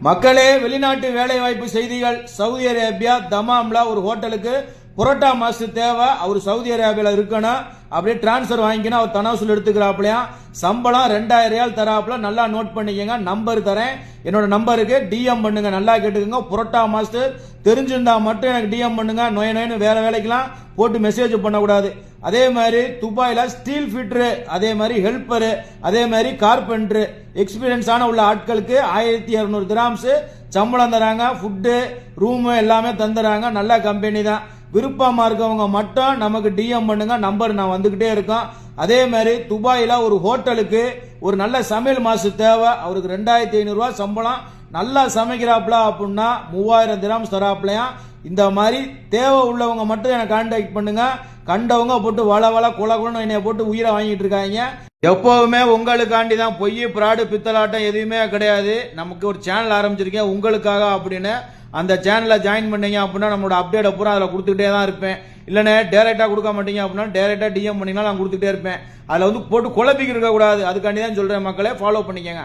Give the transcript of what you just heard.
மக்களே, வெளிநாட்டு வேலைவாய்ப்பு செய்திகள். சவுதி அரேபியா தமாம்ல ஒரு ஹோட்டலுக்கு புரோட்டா மாஸ்டர் தேவை. அவர் சவுதி அரேபியாவில் இருக்கணும். அப்படியே டிரான்ஸ்ஃபர் வாங்கிக்கணும். அவர் தனாசுல் எடுத்துக்கிறாப்லையா. சம்பளம் 2000 ரியால் தராப்புல. நல்லா நோட் பண்ணிக்கங்க. நம்பர் தரேன். என்னோட நம்பருக்கு டிஎம் பண்ணுங்க. நல்லா கேட்டுக்கோங்க. புரோட்டா மாஸ்டர் தெரிஞ்சிருந்தா மட்டும் எனக்கு டிஎம் பண்ணுங்க. நோயின்னு வேற வேலைக்கெல்லாம் போட்டு மெசேஜ் பண்ணக்கூடாது. அதே மாதிரி துபாயில ஸ்டீல் ஃபிட்டரு, அதே மாதிரி ஹெல்பரு, அதே மாதிரி கார்பெண்டரு எக்ஸ்பீரியன்ஸான உள்ள ஆட்களுக்கு 1200 திராம்ஸ் சம்பளம் தராங்க. ஃபுட்டு ரூமு எல்லாமே தந்துறாங்க. நல்ல கம்பெனி தான். விருப்பமா இருக்கவங்க மட்டும் நமக்கு டிஎம் பண்ணுங்க. நம்பர் நான் வந்துகிட்டே இருக்கோம். அதே மாதிரி துபாயில ஒரு ஹோட்டலுக்கு ஒரு நல்ல சமையல் மாஸ்டர் தேவை. அவருக்கு 2500 ரூபாய் சம்பளம். நல்லா சமைக்கிறாப்ல அப்படின்னா 3000 திராம்ஸ் தராப்லையா. இந்த மாதிரி தேவை உள்ளவங்க மட்டும் எனக்கு கான்டாக்ட் பண்ணுங்க. கண்டவங்க போட்டு வள குலன்னு என்னைய போட்டு உயிரை வாங்கிட்டு இருக்காங்க. எப்பவுமே உங்களுக்காண்டி தான். பொய் பிராடு பித்தலாட்டம் எதுவுமே கிடையாது. நமக்கு ஒரு சேனல் ஆரம்பிச்சிருக்கேன் உங்களுக்காக அப்படின்னு. அந்த சேனலை ஜாயின் பண்ணீங்க அப்படின்னா நம்மளோட அப்டேட் பூரா அதில் கொடுத்துட்டே தான் இருப்பேன். இல்லைன்னா டேரெக்டாக கொடுக்க மாட்டீங்க அப்படின்னா டேரெக்டாக டிஎம் பண்ணிங்கன்னா நான் கொடுத்துட்டே இருப்பேன். அதில் போட்டு குழப்பிக்க இருக்க கூடாது. அதுக்காண்டி தான் சொல்றேன். மக்களே, ஃபாலோ பண்ணிக்கங்க.